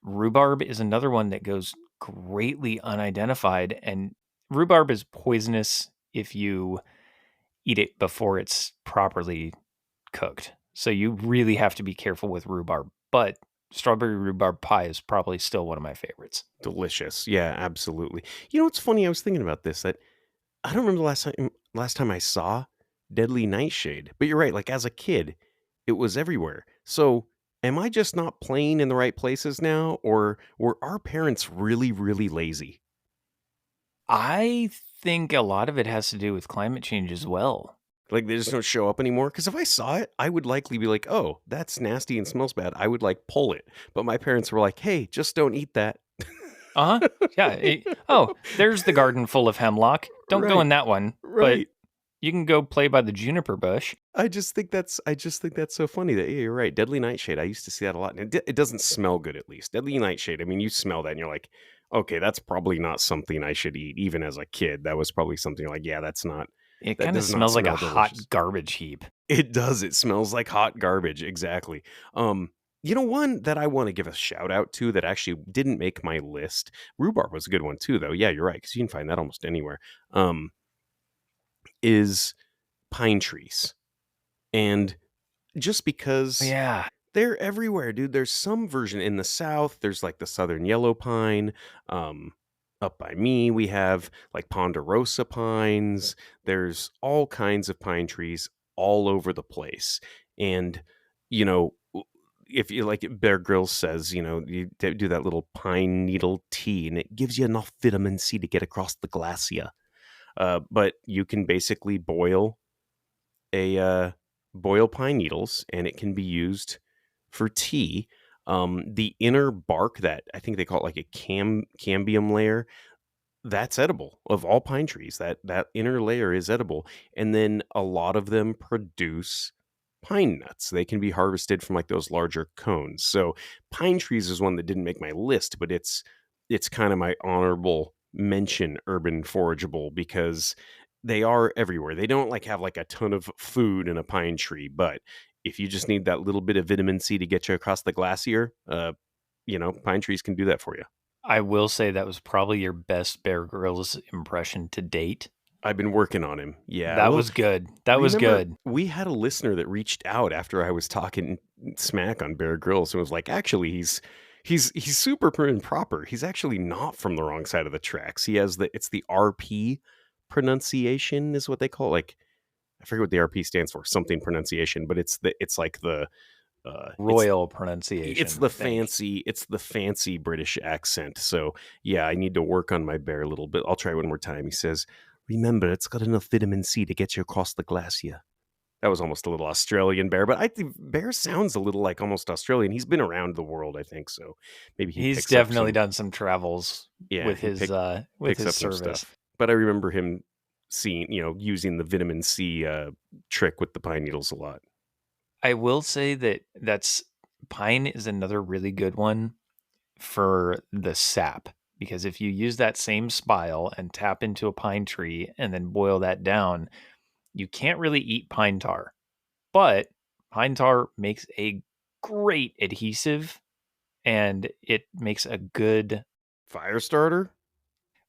Rhubarb is another one that goes greatly unidentified, and rhubarb is poisonous if you eat it before it's properly cooked. So you really have to be careful with rhubarb. But strawberry rhubarb pie is probably still one of my favorites. Delicious. Yeah, absolutely. You know what's funny? I was thinking about this that I don't remember the last time I saw deadly nightshade. But you're right, like as a kid, it was everywhere. So, am I just not playing in the right places now, or were our parents really really lazy? I think a lot of it has to do with climate change as well. Like they just don't show up anymore? Cuz if I saw it, I would likely be like, "Oh, that's nasty and smells bad." I would like pull it. But my parents were like, "Hey, just don't eat that." Uh huh. Yeah. Oh, there's the garden full of hemlock. Don't go Right. in that one, but Right. you can go play by the juniper bush. I just think that's so funny that yeah, you're right. Deadly nightshade. I used to see that a lot, and it doesn't smell good. At least deadly nightshade. I mean, you smell that, and you're like, okay, that's probably not something I should eat. Even as a kid, that was probably something like, yeah, that's not. It That kind of does not smells like a smell delicious. hot garbage heap. It does. It smells like hot garbage. Exactly. Um, one that I want to give a shout out to that actually didn't make my list. Rhubarb was a good one too, though. Yeah, you're right, because you can find that almost anywhere. Um, is pine trees. And just because Yeah. they're everywhere, dude. There's some version in the South. There's like the Southern Yellow Pine. Um, Up by me, we have like Ponderosa pines. There's all kinds of pine trees all over the place. And, you know, if you like Bear Grylls says, you do that little pine needle tea and it gives you enough vitamin C to get across the glacier. But you can basically a boil pine needles and it can be used for tea. The inner bark, that I think they call it like a cambium layer, that's edible of all pine trees. That inner layer is edible, and then a lot of them produce pine nuts. They can be harvested from like those larger cones. So pine trees is one that didn't make my list, but it's kind of my honorable mention urban forageable because they are everywhere. They don't like have like a ton of food in a pine tree, but if you just need that little bit of vitamin C to get you across the glacier, pine trees can do that for you. I will say that was probably your best Bear Grylls impression to date. I've been working on him. Yeah. That Well, was good. That was remember good. we had a listener that reached out after I was talking smack on Bear Grylls and was like, actually, he's super prim and proper. He's actually not from the wrong side of the tracks. He has it's the RP pronunciation is what they call it. Like I forget what the RP stands for, something pronunciation, but it's like the Royal it's pronunciation, the I think. fancy British accent. So yeah, I need to work on my bear a little bit. I'll try one more time. He says, "Remember, it's got enough vitamin C to get you across the glacier." That was almost a little Australian bear, but I think bear sounds a little like almost Australian. He's been around the world, I think, so maybe he He's picks up definitely some. done some travels Yeah, with he his picks up some service. stuff. But I remember him seeing, using the vitamin C trick with the pine needles a lot. I will say that's pine is another really good one for the sap, because if you use that same spile and tap into a pine tree and then boil that down, you can't really eat pine tar. But pine tar makes a great adhesive, and it makes a good, Fire starter?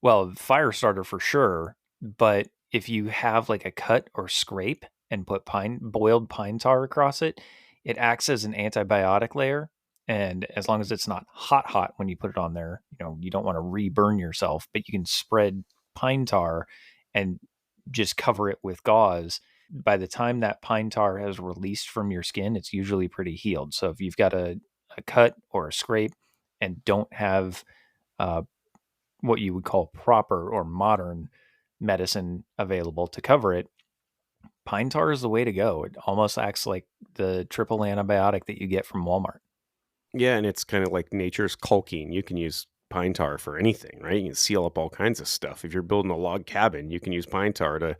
well, fire starter for sure. But if you have like a cut or scrape and put boiled pine tar across it, it acts as an antibiotic layer. And as long as it's not hot when you put it on there, you don't want to re-burn yourself, but you can spread pine tar and just cover it with gauze. By the time that pine tar has released from your skin, it's usually pretty healed. So if you've got a cut or a scrape and don't have uh, what you would call proper or modern medicine available to cover it, pine tar is the way to go. It almost acts like the triple antibiotic that you get from Walmart. Yeah, and it's kind of like nature's caulking. You can use pine tar for anything, right? You can seal up all kinds of stuff. If you're building a log cabin, you can use pine tar to,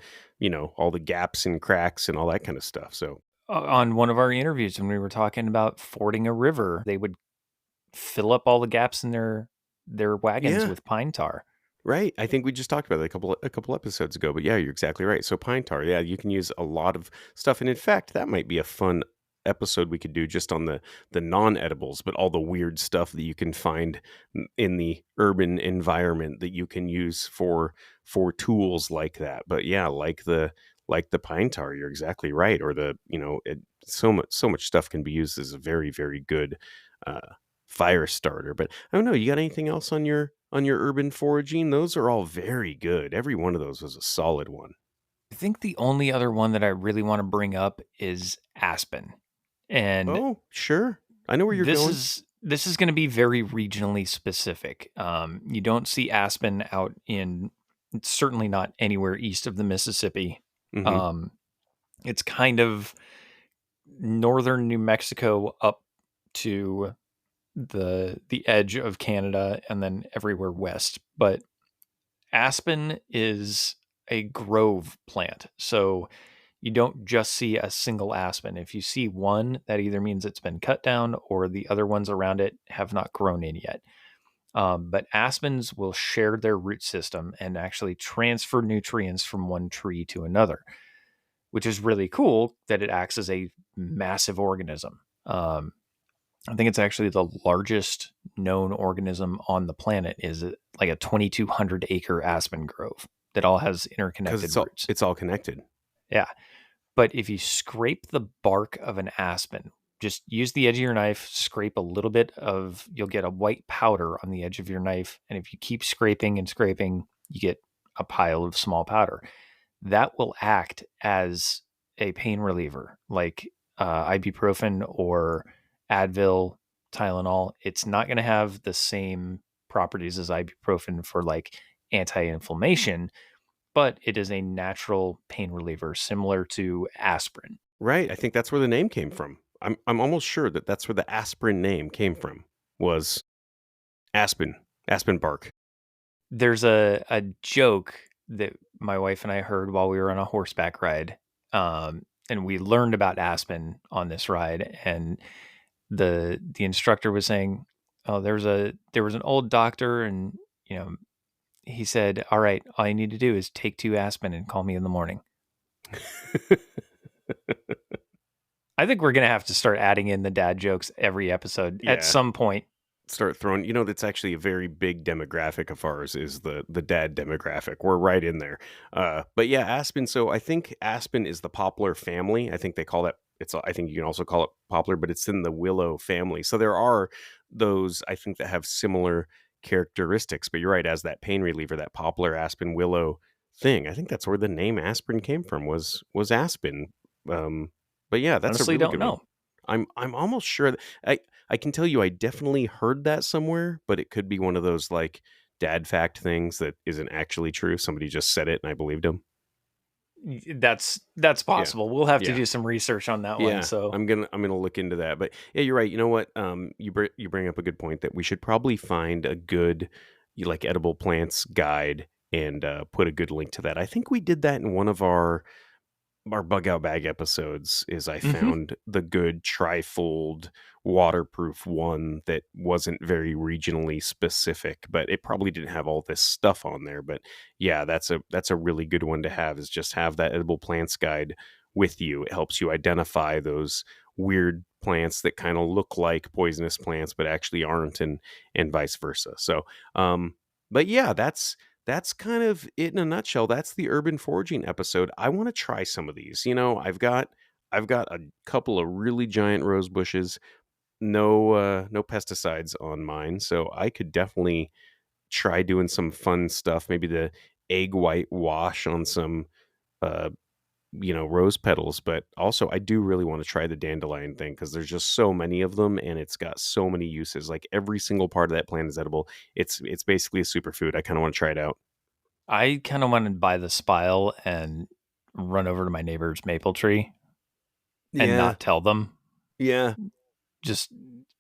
all the gaps and cracks and all that kind of stuff. So, On one of our interviews, when we were talking about fording a river, they would fill up all the gaps in their wagons yeah, with pine tar. right. I think we just talked about it a couple episodes ago, but yeah, you're exactly right. So pine tar, yeah, you can use a lot of stuff, and in fact, that might be a fun episode we could do just on the non-edibles, but all the weird stuff that you can find in the urban environment that you can use for tools like that. But yeah, like the pine tar, you're exactly right. Or so much stuff can be used as a very very good uh, fire starter. But I don't know. You got anything else on your urban foraging? Those are all very good. Every one of those was a solid one. I think the only other one that I really want to bring up is aspen. And Oh, sure. I know where you're this going. is this is going to be very regionally specific. You don't see aspen out in, certainly not anywhere east of the Mississippi. Hmm. Um, it's kind of northern New Mexico up to the edge of Canada and then everywhere west. But aspen is a grove plant. So you don't just see a single aspen. If you see one, that either means it's been cut down or the other ones around it have not grown in yet. But aspens will share their root system and actually transfer nutrients from one tree to another, which is really cool that it acts as a massive organism. I think it's actually the largest known organism on the planet is like a 2,200 acre aspen grove that all has Because interconnected it's all roots. it's all connected. Yeah. But if you scrape the bark of an aspen, just use the edge of your knife, scrape a little bit of, you'll get a white powder on the edge of your knife. And if you keep scraping and scraping, you get a pile of small powder. That will act as a pain reliever, like ibuprofen or Advil, Tylenol. It's not going to have the same properties as ibuprofen for like anti inflammation, but it is a natural pain reliever similar to aspirin. Right. I think that's where the name came from. I'm almost sure that that's where the aspirin name came from. Was aspen, aspen bark. There's a joke that my wife and I heard while we were on a horseback ride. and we learned about aspen on this ride, and the instructor was saying, oh, there was an old doctor, and he said, all right, all you need to do is take 2 aspen and call me in the morning. I think we're going to have to start adding in the dad jokes every episode at Yeah. some point. Start throwing, that's actually a very big demographic of ours, is the dad demographic. We're right in there. But yeah, aspen. So I think aspen is the poplar family. I think they call that, I think you can also call it poplar, but it's in the willow family. So there are those, I think, that have similar characteristics. But you're right, as that pain reliever, that poplar, aspen, willow thing. I think that's where the name aspirin came from, was aspen. But yeah, that's a Honestly, really don't good one. know. I'm almost sure I can tell you I definitely heard that somewhere, but it could be one of those like dad fact things that isn't actually true. Somebody just said it and I believed him. That's Yeah. possible. We'll have to Yeah. do some research on that one. Yeah. So I'm gonna look into that. But yeah, you're right. You know what? You bring up a good point that we should probably find a good like edible plants guide and put a good link to that. I think we did that in one of our bug out bag episodes. Is I mhm. found the good trifold waterproof one that wasn't very regionally specific, but it probably didn't have all this stuff on there. But yeah, that's a really good one to have, is just have that edible plants guide with you. It helps you identify those weird plants that kind of look like poisonous plants but actually aren't, and vice versa. So but yeah, that's kind of it in a nutshell. That's the urban foraging episode. I want to try some of these. I've got a couple of really giant rose bushes. No pesticides on mine, so I could definitely try doing some fun stuff. Maybe the egg white wash on some uh rose petals. But also I do really want to try the dandelion thing, because there's just so many of them and it's got so many uses. Like every single part of that plant is edible. It's basically a superfood. I kind of want to try it out. I kind of want to buy the spile and run over to my neighbor's maple tree and Yeah. not tell them. Yeah. Just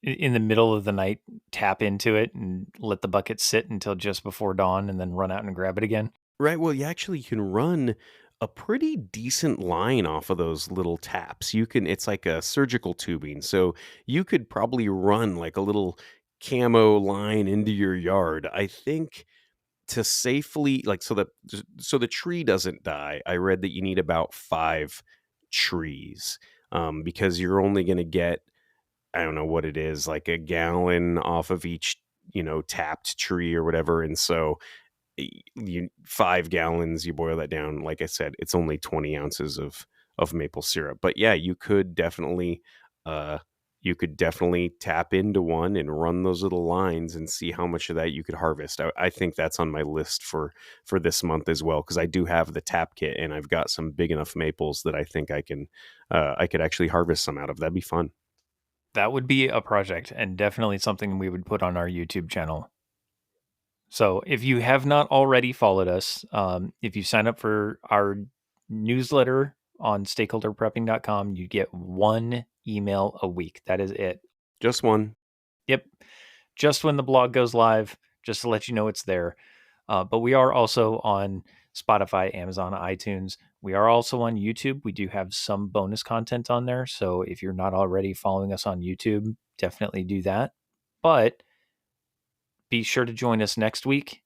in the middle of the night, tap into it and let the bucket sit until just before dawn, and then run out and grab it again. Right. Well, you actually can run a pretty decent line off of those little taps. It's like a surgical tubing. So you could probably run like a little camo line into your yard. I think, to safely, like, so the tree doesn't die. I read that you need about 5 trees, because you're only going to get, I don't know what it is, like a gallon off of each, tapped tree or whatever. And so you 5 gallons, you boil that down, like I said, it's only 20 ounces of maple syrup. But yeah, uh you could definitely tap into one and run those little lines and see how much of that you could harvest. I think that's on my list for this month as well, because I do have the tap kit and I've got some big enough maples that I think I could actually harvest some out of. That'd be fun. That would be a project, and definitely something we would put on our YouTube channel. So if you have not already followed us, if you sign up for our newsletter on stakeholderprepping.com, you get 1 email a week. That is it. Just one. Yep. Just when the blog goes live, just to let you know it's there. But we are also on Spotify, Amazon, iTunes. We are also on YouTube. We do have some bonus content on there. So if you're not already following us on YouTube, definitely do that. But be sure to join us next week.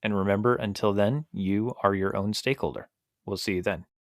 And remember, until then, you are your own stakeholder. We'll see you then.